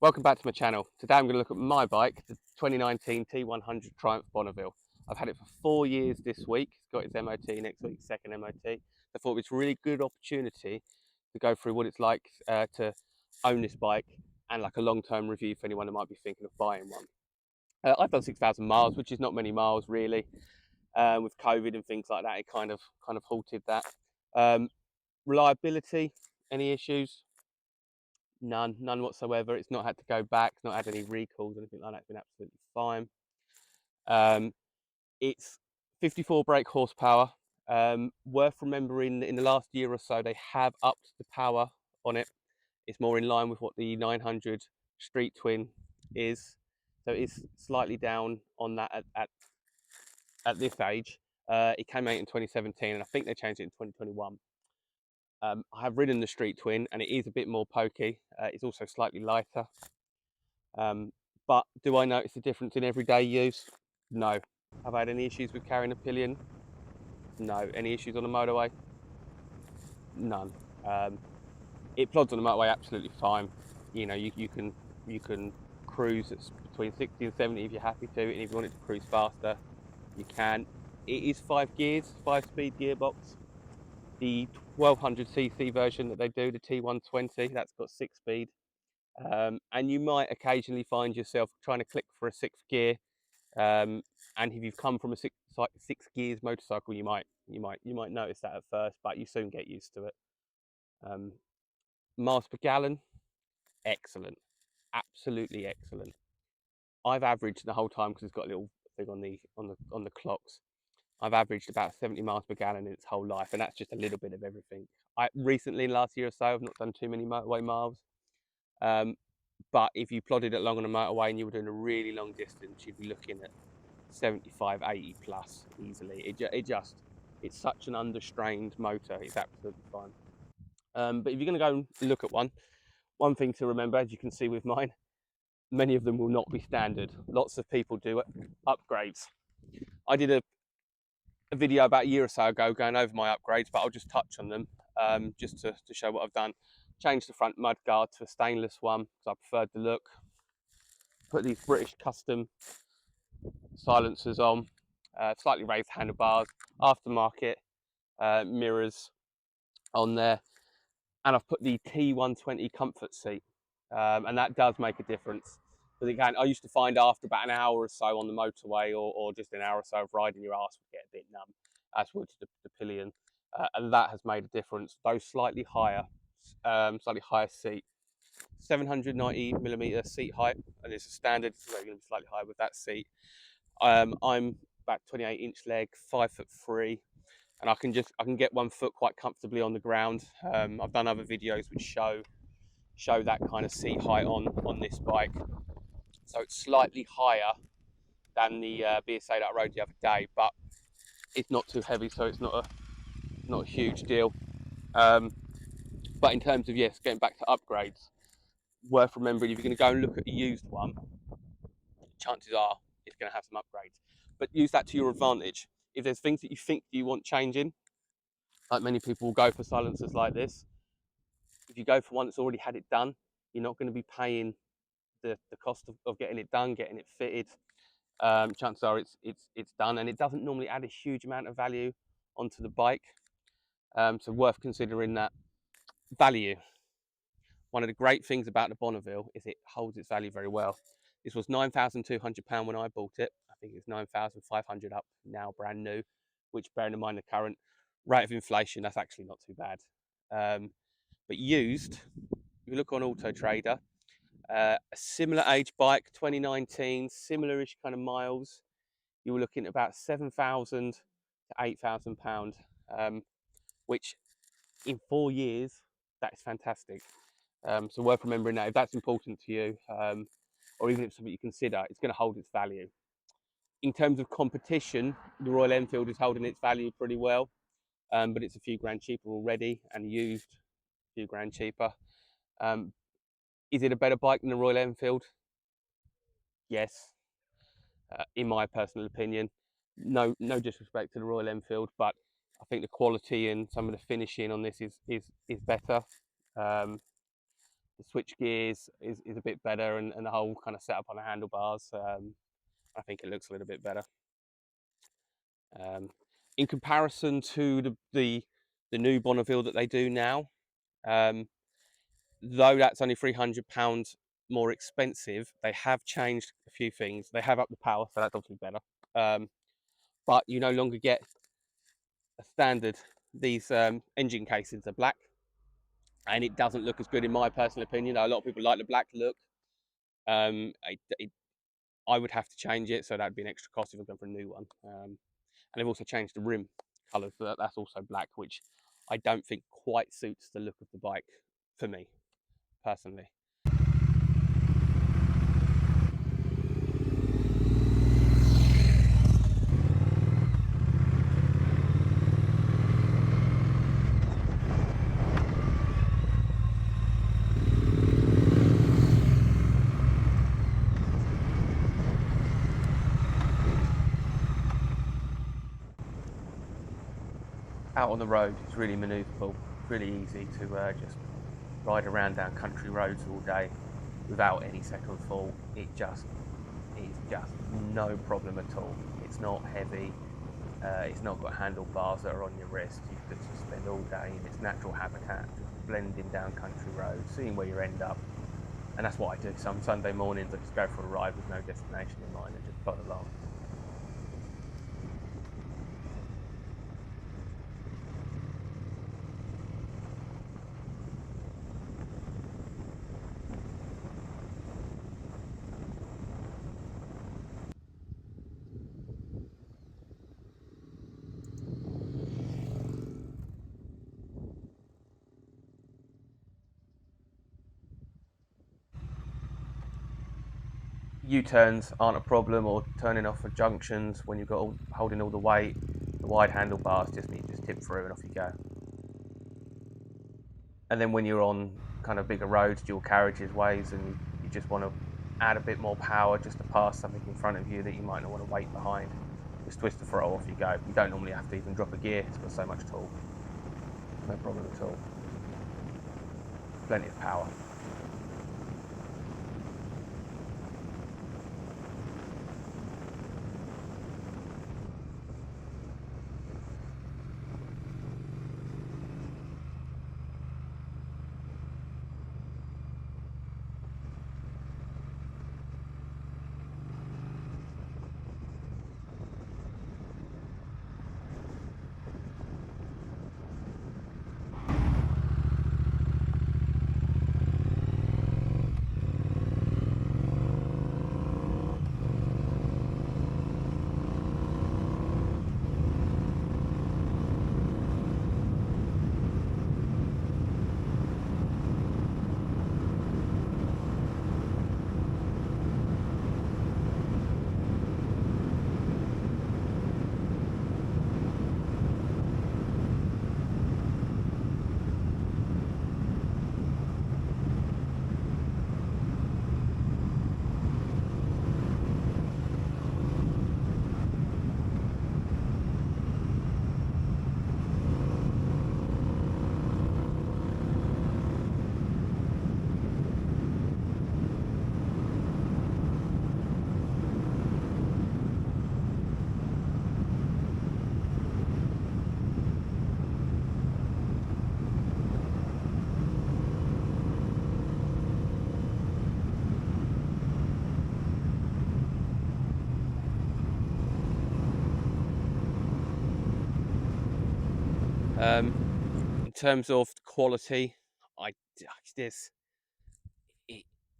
Welcome back to my channel. Today I'm going to look at my bike, the 2019 T100 Triumph Bonneville. I've had it for 4 years this week. It's got its MOT next week, second MOT. I thought it was a really good opportunity to go through what it's like to own this bike and like a long-term review for anyone who might be thinking of buying one. I've done 6,000 miles, which is not many miles really. With COVID and things like that, it kind of halted that. Reliability, any issues? None whatsoever. It's not had to go back, it's not had any recalls or anything like that. It's been absolutely fine. It's 54 brake horsepower. Worth remembering, in the last year or so, they have upped the power on it. It's more in line with what the 900 Street Twin is. So it's slightly down on that at this age. It came out in 2017, and I think they changed it in 2021. I have ridden the Street Twin, and it is a bit more pokey. It's also slightly lighter. But do I notice the difference in everyday use? No. Have I had any issues with carrying a pillion? No. Any issues on the motorway? None. It plods on the motorway absolutely fine. You know, you can cruise at between 60 and 70 if you're happy to, and if you want it to cruise faster, you can. It is 5 gears, 5-speed gearbox. The 1200cc version that they do, the T120, that's got 6-speed. And you might occasionally find yourself trying to click for a 6th gear. And if you've come from a six gears motorcycle, you might notice that at first, but you soon get used to it. Miles per gallon, excellent, absolutely excellent. I've averaged the whole time, because it's got a little thing on the clocks. I've averaged about 70 miles per gallon in its whole life, and that's just a little bit of everything. Recently, in the last year or so, I've not done too many motorway miles. But if you plodded it along on a motorway and you were doing a really long distance, you'd be looking at 75, 80 plus easily. It's such an understrained motor. It's absolutely fine. But if you're going to go and look at one thing to remember, as you can see with mine, many of them will not be standard. Lots of people do upgrades. I did a video about a year or so ago going over my upgrades, but I'll just touch on them just to show what I've done. Changed the front mud guard to a stainless one because I preferred the look. Put these British custom silencers on, slightly raised handlebars, aftermarket mirrors on there, and I've put the T120 comfort seat, and that does make a difference. But again, I used to find after about an hour or so on the motorway, or just an hour or so of riding, your ass would get a bit numb, as would the pillion, and that has made a difference. Those slightly higher seat, 790mm seat height, and it's a standard, so you're going to be slightly higher with that seat. I'm about 28-inch leg, 5'3", and I can get one foot quite comfortably on the ground. I've done other videos which show that kind of seat height on this bike. So it's slightly higher than the BSA that I rode the other day, but it's not too heavy, so it's not a huge deal. But in terms of, yes, getting back to upgrades, worth remembering, if you're going to go and look at a used one, chances are it's going to have some upgrades. But use that to your advantage. If there's things that you think you want changing, like many people will go for silencers like this, if you go for one that's already had it done, you're not going to be paying the cost of getting it done, getting it fitted. Chances are it's done, and it doesn't normally add a huge amount of value onto the bike. So worth considering that. Value. One of the great things about the Bonneville is it holds its value very well. This was £9,200 when I bought it. I think it's 9,500 up now, brand new, which, bearing in mind the current rate of inflation, that's actually not too bad. But used, if you look on Auto Trader, a similar age bike, 2019, similar-ish kind of miles, you were looking at about £7,000 to £8,000, which in 4 years, that is fantastic. So worth remembering that if that's important to you, or even if it's something you consider, it's going to hold its value. In terms of competition, the Royal Enfield is holding its value pretty well, but it's a few grand cheaper already, and used a few grand cheaper. Is it a better bike than the Royal Enfield? Yes, in my personal opinion. No disrespect to the Royal Enfield, but I think the quality and some of the finishing on this is better. The the switch gears is a bit better, and the whole kind of setup on the handlebars, I think it looks a little bit better. In comparison to the new Bonneville that they do now, though that's only £300 more expensive, they have changed a few things. They have upped the power, so that's obviously better. But you no longer get a standard. These engine casings are black, and it doesn't look as good in my personal opinion. A lot of people like the black look. I would have to change it, so that'd be an extra cost if I'm going for a new one. And they've also changed the rim colours, so that's also black, which I don't think quite suits the look of the bike for me, personally. Out on the road, it's really manoeuvrable, really easy to just ride around down country roads all day without any second thought. It's just no problem at all. It's not heavy. It's not got handlebars that are on your wrist. You could just spend all day in its natural habitat, just blending down country roads, seeing where you end up. And that's what I do. Some Sunday mornings I just go for a ride with no destination in mind and just plod along. U-turns aren't a problem, or turning off at junctions when you've got holding all the weight. The wide handlebars just tip through and off you go. And then when you're on kind of bigger roads, dual carriages ways, and you just want to add a bit more power just to pass something in front of you that you might not want to wait behind, just twist the throttle, off you go. You don't normally have to even drop a gear, it's got so much torque. No problem at all. Plenty of power. In terms of quality,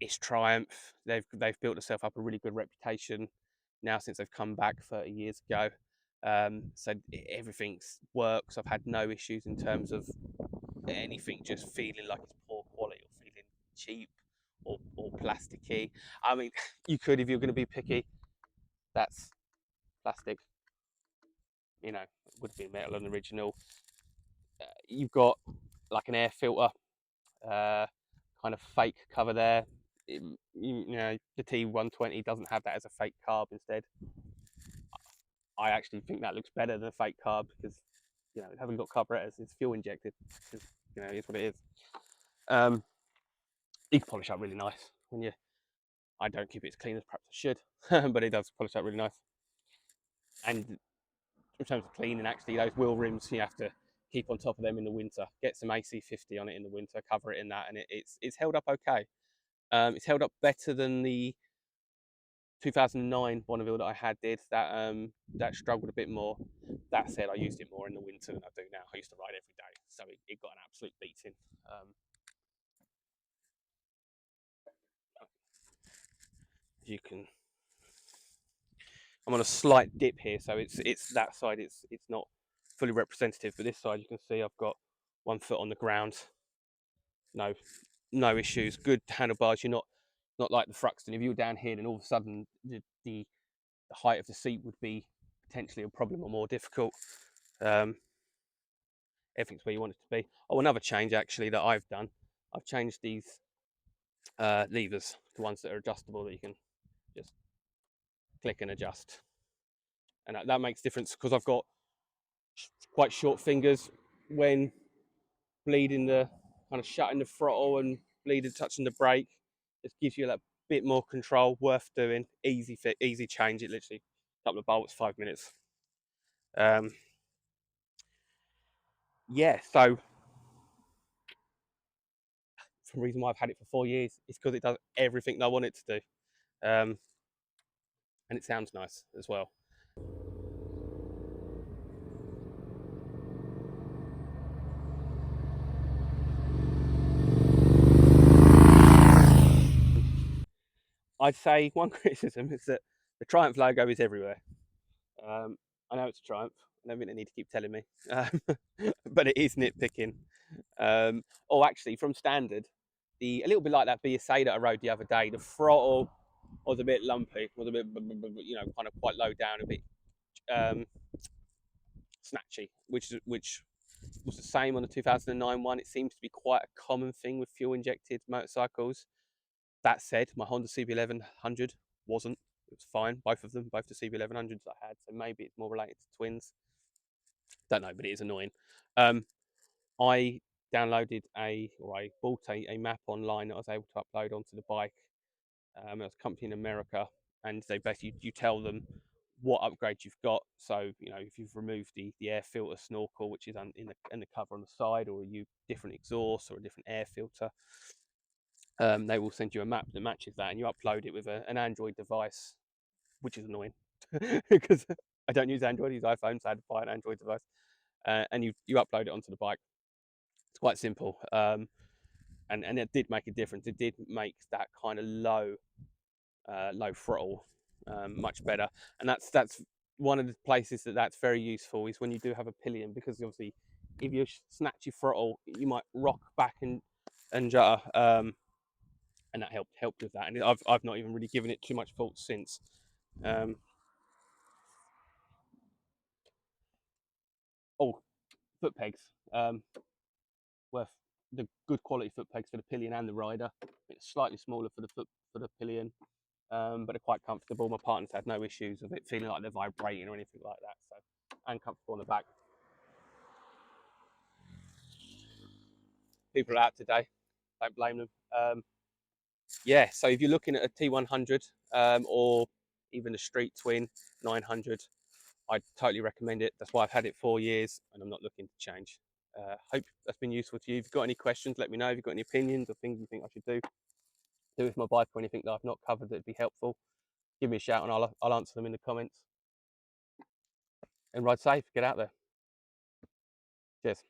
it's Triumph. They've built themselves up a really good reputation now since they've come back 30 years ago. So everything works. I've had no issues in terms of anything just feeling like it's poor quality or feeling cheap or plasticky. I mean, you could, if you're going to be picky, that's plastic. You know, it would be metal and original. You've got like an air filter, kind of fake cover there. You know, the T120 doesn't have that as a fake carb. Instead, I actually think that looks better than a fake carb because, you know, it hasn't got carburetors, it's fuel injected. You know, it's what it is. He can polish up really nice when you. I don't keep it as clean as perhaps I should, but it does polish up really nice. And in terms of cleaning, actually, those wheel rims you have to keep on top of them in the winter. Get some AC50 on it in the winter, cover it in that, and it's held up okay. It's held up better than the 2009 Bonneville that I had did. That struggled a bit more. That said, I used it more in the winter than I do now. I used to ride every day, so it got an absolute beating. You can. I'm on a slight dip here, so it's that side. It's not fully representative, but this side you can see I've got 1 foot on the ground. No issues. Good handlebars. You're not like the Thruxton. If you were down here, then all of a sudden the height of the seat would be potentially a problem or more difficult. Everything's where you want it to be. Oh, another change actually that I've done. I've changed these levers to ones that are adjustable that you can just click and adjust, and that makes difference because I've got quite short fingers when bleeding the kind of shutting the throttle and bleeding touching the brake. It gives you that bit more control. Worth doing. Easy fit, easy change. It literally a couple of bolts, 5 minutes. Yeah, so the reason why I've had it for 4 years is because it does everything I want it to do, and it sounds nice as well. I'd say one criticism is that the Triumph logo is everywhere. I know it's a Triumph. I don't think they need to keep telling me, but it is nitpicking. Oh, actually, from standard, a little bit like that BSA that I rode the other day, the throttle was a bit lumpy, was a bit, kind of quite low down, a bit snatchy, which was the same on the 2009 one. It seems to be quite a common thing with fuel injected motorcycles. That said, my Honda CB1100 wasn't. It was fine, both of them, both the CB1100s I had. So maybe it's more related to twins. Don't know, but it is annoying. I downloaded I bought a map online that I was able to upload onto the bike. It was a company in America, and they basically you tell them what upgrade you've got. So if you've removed the air filter snorkel, which is in the cover on the side, or you different exhaust or a different air filter, they will send you a map that matches that, and you upload it with an Android device, which is annoying because I don't use Android, I use iPhone, so I had to buy an Android device, and you upload it onto the bike. It's quite simple, and it did make a difference. It did make that kind of low throttle much better, and that's one of the places that's very useful is when you do have a pillion, because obviously if you snatch your throttle, you might rock back and judder, and that helped with that. And I've not even really given it too much thought since. Oh, foot pegs. Worth the good quality foot pegs for the pillion and the rider. It's slightly smaller for the pillion, but they're quite comfortable. My partner's had no issues with it feeling like they're vibrating or anything like that. So, and comfortable on the back. People are out today. Don't blame them. Yeah, so if you're looking at a T100 or even a Street Twin 900, I'd totally recommend it. That's why I've had it 4 years and I'm not looking to change. Hope that's been useful to you. If you've got any questions, let me know. If you've got any opinions or things you think I should do with my bike or anything that I've not covered that'd be helpful, give me a shout and I'll answer them in the comments. And ride safe, get out there. Cheers.